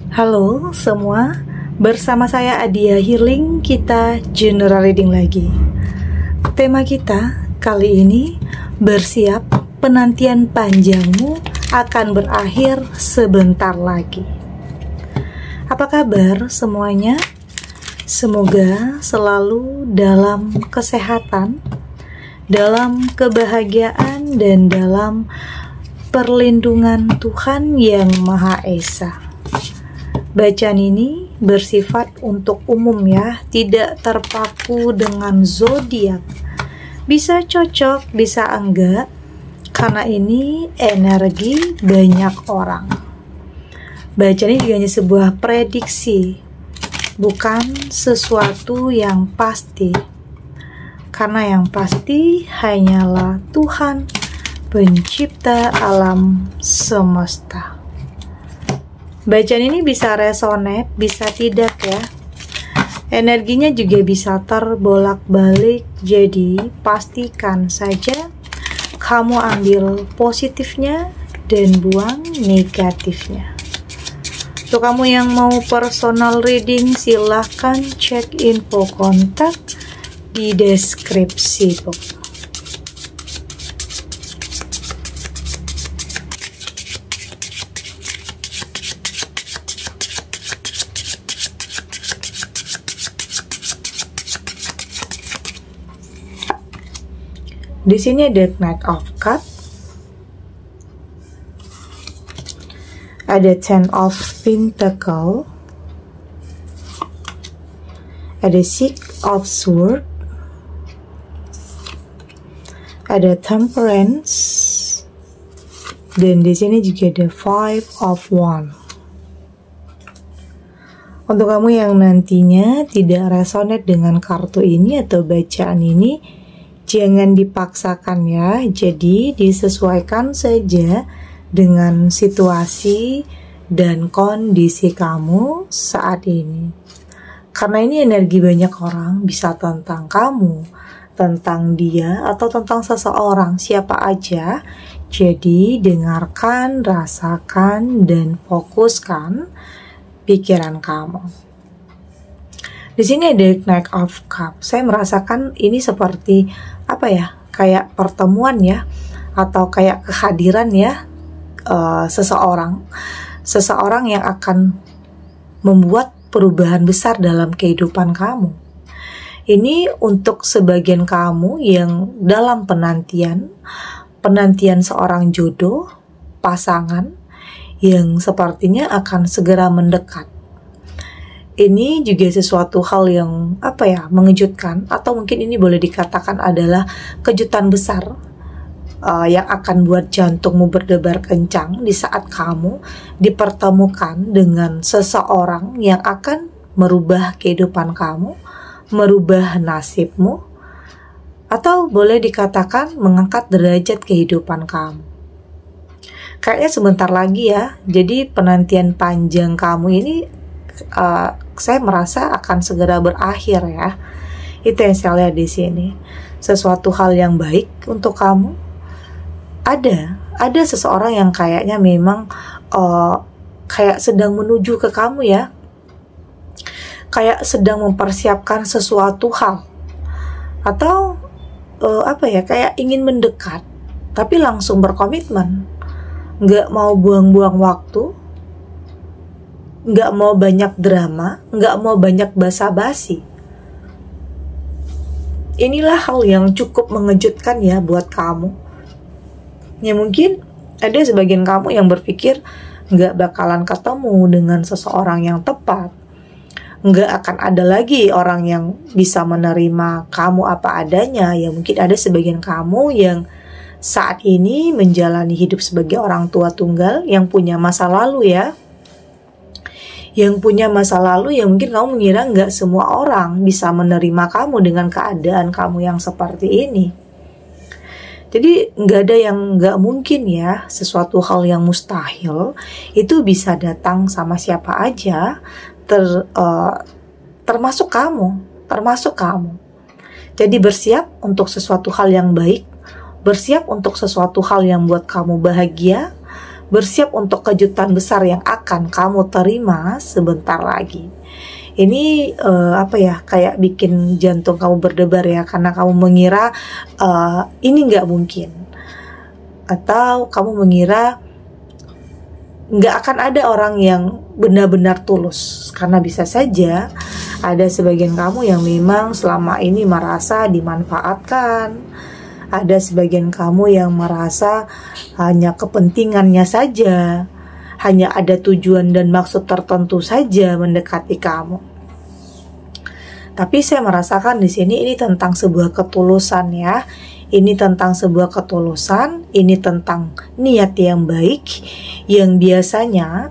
Halo semua, bersama saya Adia Healing, kita general reading lagi. Tema kita kali ini, bersiap, penantian panjangmu akan berakhir sebentar lagi. Apa kabar semuanya? Semoga selalu dalam kesehatan, dalam kebahagiaan, dan dalam perlindungan Tuhan yang Maha Esa. Bacaan ini bersifat untuk umum ya, tidak terpaku dengan zodiak. Bisa cocok, bisa enggak, karena ini energi banyak orang. Bacaan ini juga hanya sebuah prediksi, bukan sesuatu yang pasti. Karena yang pasti hanyalah Tuhan, pencipta alam semesta. Bacaan ini bisa resonate, bisa tidak ya. Energinya juga bisa terbolak-balik, jadi pastikan saja kamu ambil positifnya dan buang negatifnya. Untuk kamu yang mau personal reading, silahkan cek info kontak di deskripsi box. Di sini ada Knight of Cups, ada Ten of Pentacles, ada Six of Swords, ada Temperance, dan di sini juga ada Five of Wands. Untuk kamu yang nantinya tidak resonate dengan kartu ini atau bacaan ini, jangan dipaksakan ya, jadi disesuaikan saja dengan situasi dan kondisi kamu saat ini. Karena ini energi banyak orang, bisa tentang kamu, tentang dia, atau tentang seseorang, siapa aja. Jadi dengarkan, rasakan, dan fokuskan pikiran kamu. Di sini ada Knight of Cups. Saya merasakan ini seperti apa ya? Kayak pertemuan ya, atau kayak kehadiran ya, seseorang yang akan membuat perubahan besar dalam kehidupan kamu. Ini untuk sebagian kamu yang dalam penantian seorang jodoh, pasangan yang sepertinya akan segera mendekat. Ini juga sesuatu hal yang mengejutkan, atau mungkin ini boleh dikatakan adalah kejutan besar yang akan buat jantungmu berdebar kencang di saat kamu dipertemukan dengan seseorang yang akan merubah kehidupan kamu, merubah nasibmu, atau boleh dikatakan mengangkat derajat kehidupan kamu. Kayaknya sebentar lagi ya, jadi penantian panjang kamu ini saya merasa akan segera berakhir ya. Itu yang saya lihat di sini. Sesuatu hal yang baik untuk kamu. Ada seseorang yang kayaknya memang kayak sedang menuju ke kamu ya. Kayak sedang mempersiapkan sesuatu hal. Atau kayak ingin mendekat, tapi langsung berkomitmen. Nggak mau buang-buang waktu, nggak mau banyak drama, nggak mau banyak basa-basi. Inilah hal yang cukup mengejutkan ya buat kamu. Ya mungkin ada sebagian kamu yang berpikir nggak bakalan ketemu dengan seseorang yang tepat. Nggak akan ada lagi orang yang bisa menerima kamu apa adanya. Ya mungkin ada sebagian kamu yang saat ini menjalani hidup sebagai orang tua tunggal yang punya masa lalu ya. Yang punya masa lalu yang mungkin kamu mengira nggak semua orang bisa menerima kamu dengan keadaan kamu yang seperti ini. Jadi nggak ada yang nggak mungkin ya, sesuatu hal yang mustahil itu bisa datang sama siapa aja, termasuk kamu. Jadi bersiap untuk sesuatu hal yang baik, bersiap untuk sesuatu hal yang buat kamu bahagia, bersiap untuk kejutan besar yang akan kamu terima sebentar lagi. Ini kayak bikin jantung kamu berdebar ya, karena kamu mengira ini nggak mungkin, atau kamu mengira nggak akan ada orang yang benar-benar tulus, karena bisa saja ada sebagian kamu yang memang selama ini merasa dimanfaatkan, ada sebagian kamu yang merasa hanya kepentingannya saja, hanya ada tujuan dan maksud tertentu saja mendekati kamu. Tapi saya merasakan di sini ini tentang sebuah ketulusan ya. Ini tentang sebuah ketulusan, ini tentang niat yang baik, yang biasanya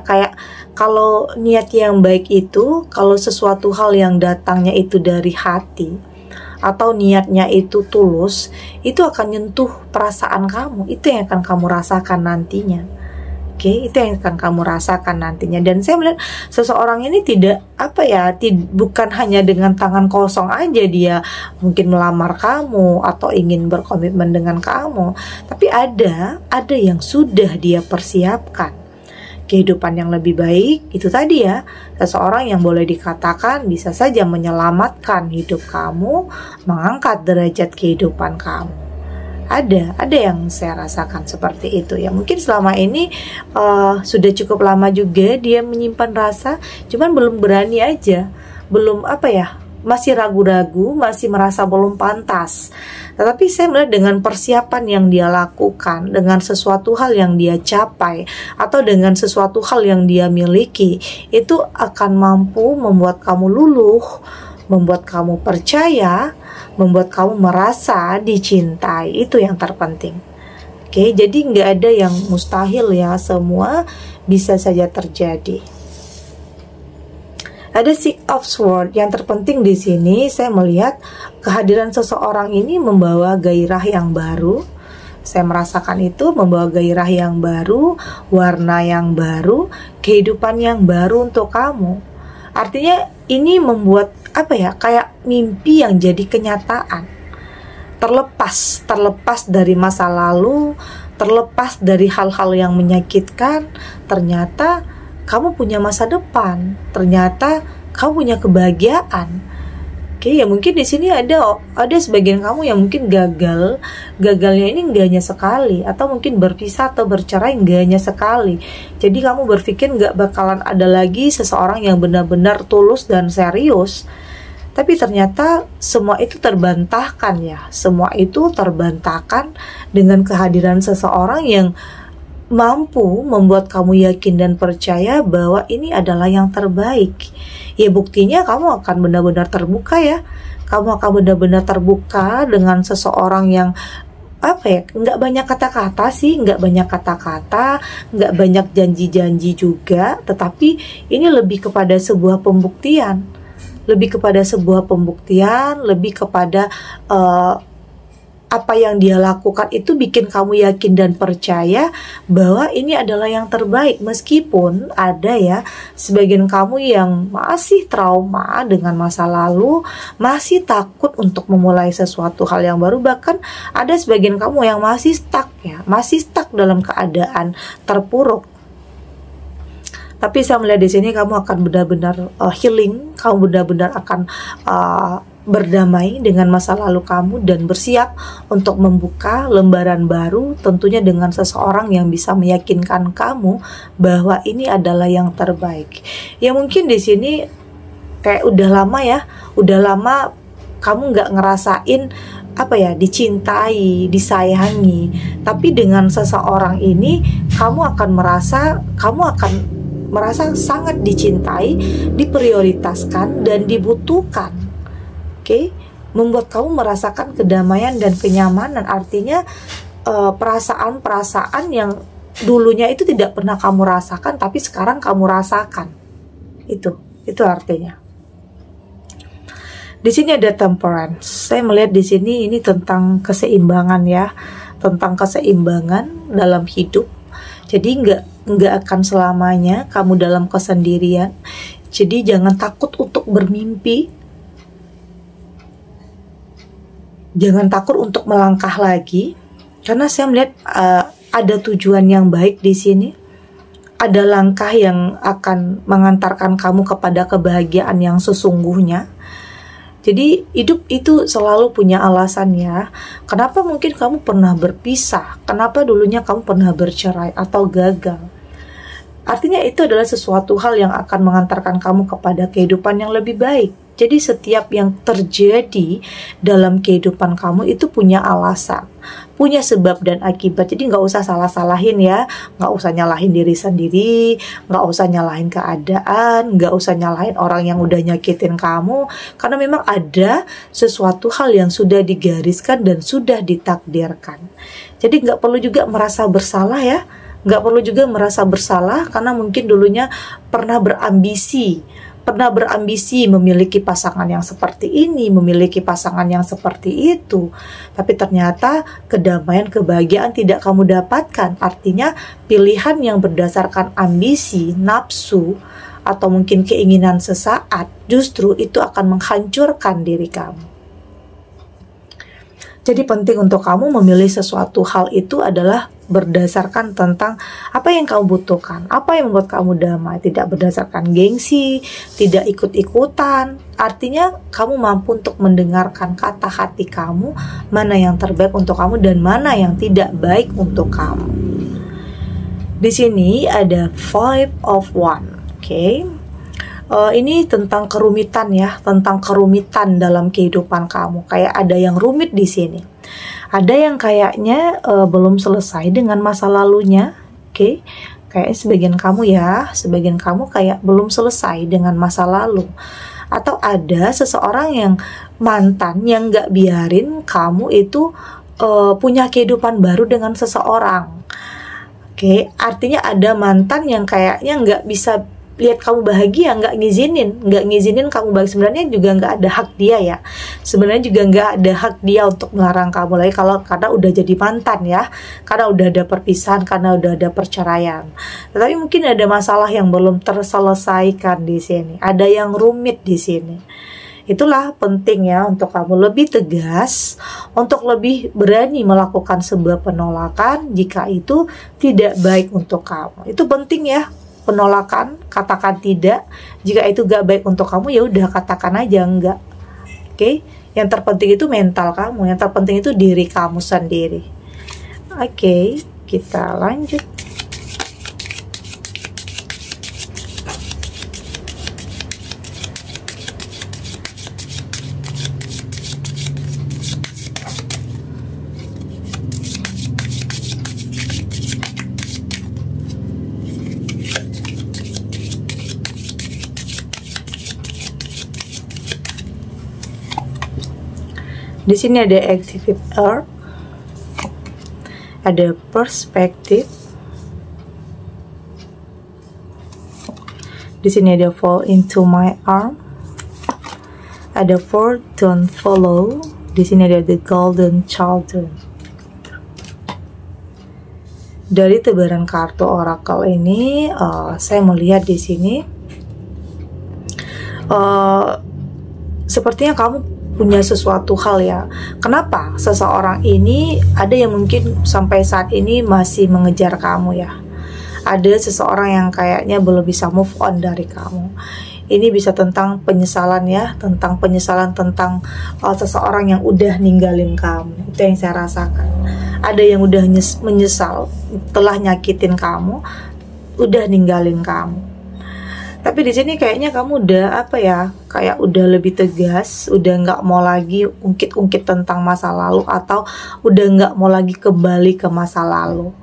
kayak kalau niat yang baik itu, kalau sesuatu hal yang datangnya itu dari hati atau niatnya itu tulus, itu akan nyentuh perasaan kamu, itu yang akan kamu rasakan nantinya. Itu yang akan kamu rasakan nantinya. Dan saya melihat seseorang ini bukan hanya dengan tangan kosong aja dia mungkin melamar kamu atau ingin berkomitmen dengan kamu, tapi ada yang sudah dia persiapkan. Kehidupan yang lebih baik itu tadi ya, seseorang yang boleh dikatakan bisa saja menyelamatkan hidup kamu, mengangkat derajat kehidupan kamu. Ada yang saya rasakan seperti itu ya. Mungkin selama ini sudah cukup lama juga dia menyimpan rasa, cuman belum berani aja, belum masih ragu-ragu, masih merasa belum pantas. Tetapi saya melihat dengan persiapan yang dia lakukan, dengan sesuatu hal yang dia capai, atau dengan sesuatu hal yang dia miliki, itu akan mampu membuat kamu luluh, membuat kamu percaya, membuat kamu merasa dicintai. Itu yang terpenting. Jadi nggak ada yang mustahil ya, semua bisa saja terjadi. Ada Six of Swords. Yang terpenting di sini saya melihat kehadiran seseorang ini membawa gairah yang baru. Saya merasakan itu membawa gairah yang baru, warna yang baru, kehidupan yang baru untuk kamu. Artinya ini membuat kayak mimpi yang jadi kenyataan. Terlepas dari masa lalu, terlepas dari hal-hal yang menyakitkan, ternyata kamu punya masa depan, ternyata kamu punya kebahagiaan. Ya mungkin di sini ada sebagian kamu yang mungkin gagalnya ini nggak hanya sekali, atau mungkin berpisah atau bercerai nggak hanya sekali. Jadi kamu berpikir nggak bakalan ada lagi seseorang yang benar-benar tulus dan serius, tapi ternyata semua itu terbantahkan ya. Semua itu terbantahkan dengan kehadiran seseorang yang mampu membuat kamu yakin dan percaya bahwa ini adalah yang terbaik. Ya buktinya kamu akan benar-benar terbuka ya. Kamu akan benar-benar terbuka dengan seseorang yang nggak banyak kata-kata sih, nggak banyak kata-kata, nggak banyak janji-janji juga, tetapi ini lebih kepada sebuah pembuktian, lebih kepada apa yang dia lakukan itu bikin kamu yakin dan percaya bahwa ini adalah yang terbaik. Meskipun ada ya sebagian kamu yang masih trauma dengan masa lalu, masih takut untuk memulai sesuatu hal yang baru, bahkan ada sebagian kamu yang masih stuck dalam keadaan terpuruk. Tapi saya melihat di sini kamu akan benar-benar healing, kamu benar-benar akan berdamai dengan masa lalu kamu dan bersiap untuk membuka lembaran baru, tentunya dengan seseorang yang bisa meyakinkan kamu bahwa ini adalah yang terbaik. Ya mungkin di sini kayak udah lama kamu nggak ngerasain dicintai, disayangi, tapi dengan seseorang ini kamu akan merasa sangat dicintai, diprioritaskan dan dibutuhkan. Membuat kamu merasakan kedamaian dan kenyamanan. Artinya perasaan-perasaan yang dulunya itu tidak pernah kamu rasakan, tapi sekarang kamu rasakan. Itu artinya. Di sini ada Temperance. Saya melihat di sini ini tentang keseimbangan ya, tentang keseimbangan dalam hidup. Jadi nggak akan selamanya kamu dalam kesendirian. Jadi jangan takut untuk bermimpi. Jangan takut untuk melangkah lagi, karena saya melihat ada tujuan yang baik di sini. Ada langkah yang akan mengantarkan kamu kepada kebahagiaan yang sesungguhnya. Jadi hidup itu selalu punya alasan ya. Kenapa mungkin kamu pernah berpisah? Kenapa dulunya kamu pernah bercerai atau gagal? Artinya itu adalah sesuatu hal yang akan mengantarkan kamu kepada kehidupan yang lebih baik. Jadi setiap yang terjadi dalam kehidupan kamu itu punya alasan, punya sebab dan akibat. Jadi nggak usah salah-salahin ya, nggak usah nyalahin diri sendiri, nggak usah nyalahin keadaan, nggak usah nyalahin orang yang udah nyakitin kamu. Karena memang ada sesuatu hal yang sudah digariskan dan sudah ditakdirkan. Jadi nggak perlu juga merasa bersalah ya. Nggak perlu juga merasa bersalah karena mungkin dulunya pernah berambisi memiliki pasangan yang seperti ini, memiliki pasangan yang seperti itu. Tapi ternyata kedamaian, kebahagiaan tidak kamu dapatkan. Artinya pilihan yang berdasarkan ambisi, nafsu, atau mungkin keinginan sesaat, justru itu akan menghancurkan diri kamu. Jadi penting untuk kamu memilih sesuatu hal itu adalah berdasarkan tentang apa yang kamu butuhkan, apa yang membuat kamu damai, tidak berdasarkan gengsi, tidak ikut-ikutan. Artinya kamu mampu untuk mendengarkan kata hati kamu, mana yang terbaik untuk kamu dan mana yang tidak baik untuk kamu. Di sini ada Five of Wands, oke? Ini tentang kerumitan ya, tentang kerumitan dalam kehidupan kamu. Kayak ada yang rumit di sini. Ada yang kayaknya belum selesai dengan masa lalunya, oke? Kayak sebagian kamu kayak belum selesai dengan masa lalu. Atau ada seseorang yang mantan yang nggak biarin kamu itu punya kehidupan baru dengan seseorang. Oke, artinya ada mantan yang kayaknya nggak bisa lihat kamu bahagia, nggak ngizinin kamu bahagia. Sebenarnya juga nggak ada hak dia ya. Sebenarnya juga nggak ada hak dia untuk melarang kamu lagi karena udah jadi mantan ya, karena udah ada perpisahan, karena udah ada perceraian. Tetapi mungkin ada masalah yang belum terselesaikan di sini. Ada yang rumit di sini. Itulah penting ya untuk kamu lebih tegas, untuk lebih berani melakukan sebuah penolakan jika itu tidak baik untuk kamu. Itu penting ya. Penolakan, katakan tidak. Jika itu gak baik untuk kamu, ya udah katakan aja enggak. Oke? Yang terpenting itu mental kamu, yang terpenting itu diri kamu sendiri. Oke, kita lanjut. Di sini ada Activate Earth, ada Perspective, di sini ada Fall into My Arm, ada For Don't Follow, di sini ada The Golden Children. Dari tebaran kartu oracle ini, saya melihat di sini, sepertinya kamu punya sesuatu hal ya. Kenapa seseorang ini ada yang mungkin sampai saat ini masih mengejar kamu ya. Ada seseorang yang kayaknya belum bisa move on dari kamu. Ini bisa tentang penyesalan ya, tentang penyesalan tentang seseorang yang udah ninggalin kamu. Itu yang saya rasakan. Ada yang udah menyesal telah nyakitin kamu, udah ninggalin kamu. Tapi di sini kayaknya kamu udah kayak udah lebih tegas, udah nggak mau lagi ungkit-ungkit tentang masa lalu atau udah nggak mau lagi kembali ke masa lalu.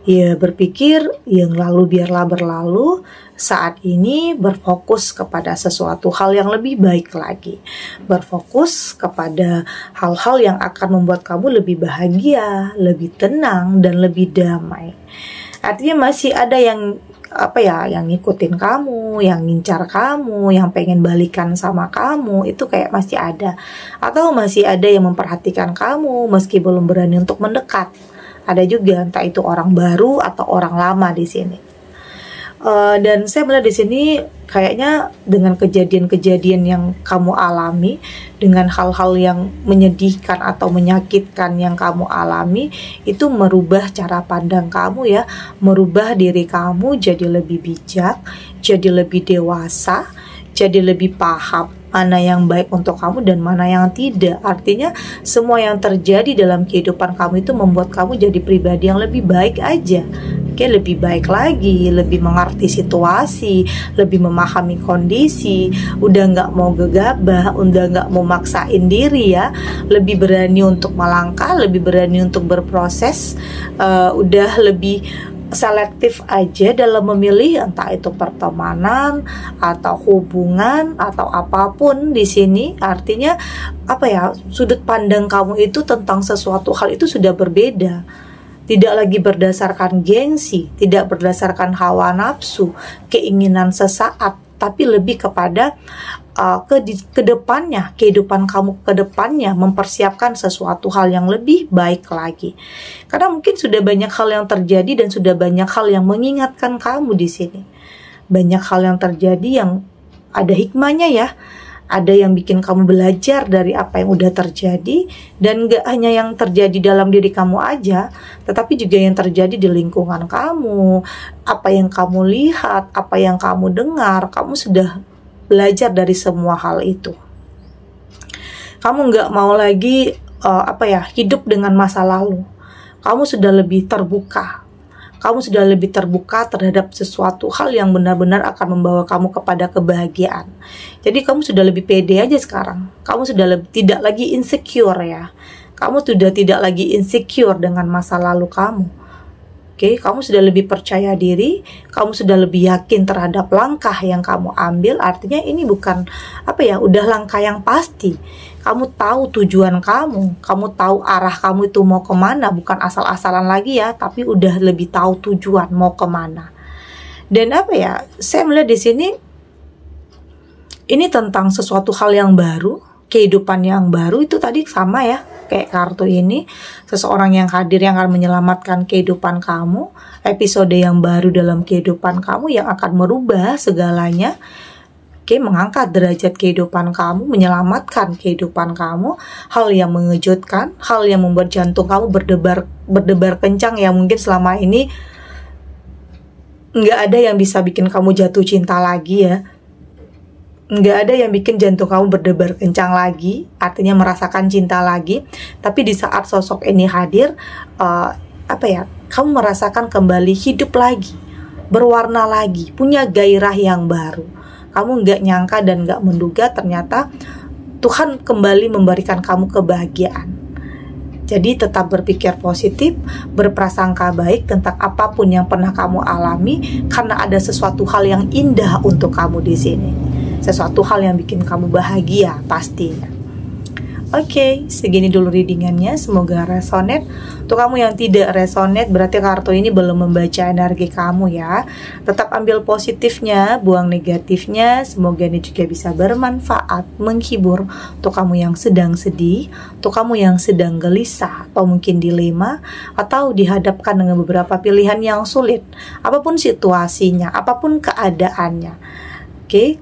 Ya berpikir yang lalu biarlah berlalu. Saat ini berfokus kepada sesuatu hal yang lebih baik lagi. Berfokus kepada hal-hal yang akan membuat kamu lebih bahagia, lebih tenang dan lebih damai. Artinya masih ada yang yang ngikutin kamu, yang ngincar kamu, yang pengen balikan sama kamu, itu kayak masih ada. Atau masih ada yang memperhatikan kamu meski belum berani untuk mendekat. Ada juga, entah itu orang baru atau orang lama di sini. Dan saya melihat di sini kayaknya dengan kejadian-kejadian yang kamu alami, dengan hal-hal yang menyedihkan atau menyakitkan yang kamu alami, itu merubah cara pandang kamu ya, merubah diri kamu jadi lebih bijak, jadi lebih dewasa, jadi lebih paham mana yang baik untuk kamu dan mana yang tidak. Artinya semua yang terjadi dalam kehidupan kamu itu membuat kamu jadi pribadi yang lebih baik aja. Oke, lebih baik lagi, lebih mengerti situasi, lebih memahami kondisi, udah nggak mau gegabah, udah nggak mau maksain diri ya, lebih berani untuk melangkah, lebih berani untuk berproses, udah lebih selektif aja dalam memilih, entah itu pertemanan atau hubungan atau apapun di sini. Artinya apa ya, sudut pandang kamu itu tentang sesuatu hal itu sudah berbeda. Tidak lagi berdasarkan gengsi, tidak berdasarkan hawa nafsu, keinginan sesaat, tapi lebih kepada kedepannya, kehidupan kamu kedepannya, mempersiapkan sesuatu hal yang lebih baik lagi. Karena mungkin sudah banyak hal yang terjadi dan sudah banyak hal yang mengingatkan kamu di sini. Banyak hal yang terjadi yang ada hikmahnya ya. Ada yang bikin kamu belajar dari apa yang udah terjadi, dan gak hanya yang terjadi dalam diri kamu aja, tetapi juga yang terjadi di lingkungan kamu. Apa yang kamu lihat, apa yang kamu dengar, kamu sudah belajar dari semua hal itu. Kamu gak mau lagi hidup dengan masa lalu. Kamu sudah lebih terbuka. Kamu sudah lebih terbuka terhadap sesuatu hal yang benar-benar akan membawa kamu kepada kebahagiaan. Jadi kamu sudah lebih pede aja sekarang. Kamu sudah tidak lagi insecure ya. Kamu sudah tidak lagi insecure dengan masa lalu kamu. Oke, kamu sudah lebih percaya diri, kamu sudah lebih yakin terhadap langkah yang kamu ambil. Artinya ini bukan udah langkah yang pasti. Kamu tahu tujuan kamu tahu arah kamu itu mau kemana, bukan asal-asalan lagi ya, tapi udah lebih tahu tujuan mau kemana. Dan saya melihat di sini ini tentang sesuatu hal yang baru, kehidupan yang baru. Itu tadi sama ya, kayak kartu ini, seseorang yang hadir yang akan menyelamatkan kehidupan kamu, episode yang baru dalam kehidupan kamu yang akan merubah segalanya. Oke, mengangkat derajat kehidupan kamu, menyelamatkan kehidupan kamu, hal yang mengejutkan, hal yang membuat jantung kamu berdebar kencang ya. Mungkin selama ini nggak ada yang bisa bikin kamu jatuh cinta lagi ya, nggak ada yang bikin jantung kamu berdebar kencang lagi, artinya merasakan cinta lagi. Tapi di saat sosok ini hadir, kamu merasakan kembali hidup lagi, berwarna lagi, punya gairah yang baru. Kamu nggak nyangka dan nggak menduga ternyata Tuhan kembali memberikan kamu kebahagiaan. Jadi tetap berpikir positif, berprasangka baik tentang apapun yang pernah kamu alami, karena ada sesuatu hal yang indah untuk kamu di sini. Sesuatu hal yang bikin kamu bahagia pastinya. Oke, segini dulu readingannya, semoga resonate. Untuk kamu yang tidak resonate, berarti kartu ini belum membaca energi kamu ya. Tetap ambil positifnya, buang negatifnya. Semoga ini juga bisa bermanfaat, menghibur untuk kamu yang sedang sedih, untuk kamu yang sedang gelisah atau mungkin dilema, atau dihadapkan dengan beberapa pilihan yang sulit. Apapun situasinya, apapun keadaannya. Oke,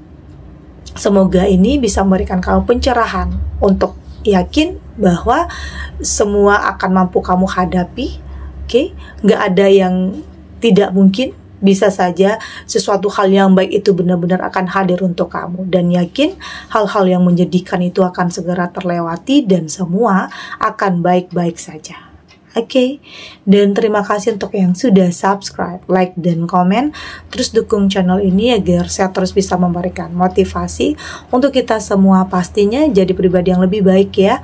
semoga ini bisa memberikan kamu pencerahan untuk yakin bahwa semua akan mampu kamu hadapi. Oke, nggak ada yang tidak mungkin. Bisa saja sesuatu hal yang baik itu benar-benar akan hadir untuk kamu, dan yakin hal-hal yang menyedihkan itu akan segera terlewati dan semua akan baik-baik saja. Oke, dan terima kasih untuk yang sudah subscribe, like, dan komen. Terus dukung channel ini agar saya terus bisa memberikan motivasi untuk kita semua pastinya jadi pribadi yang lebih baik ya,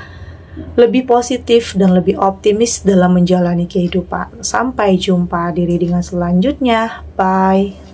lebih positif dan lebih optimis dalam menjalani kehidupan. Sampai jumpa di readingan selanjutnya. Bye.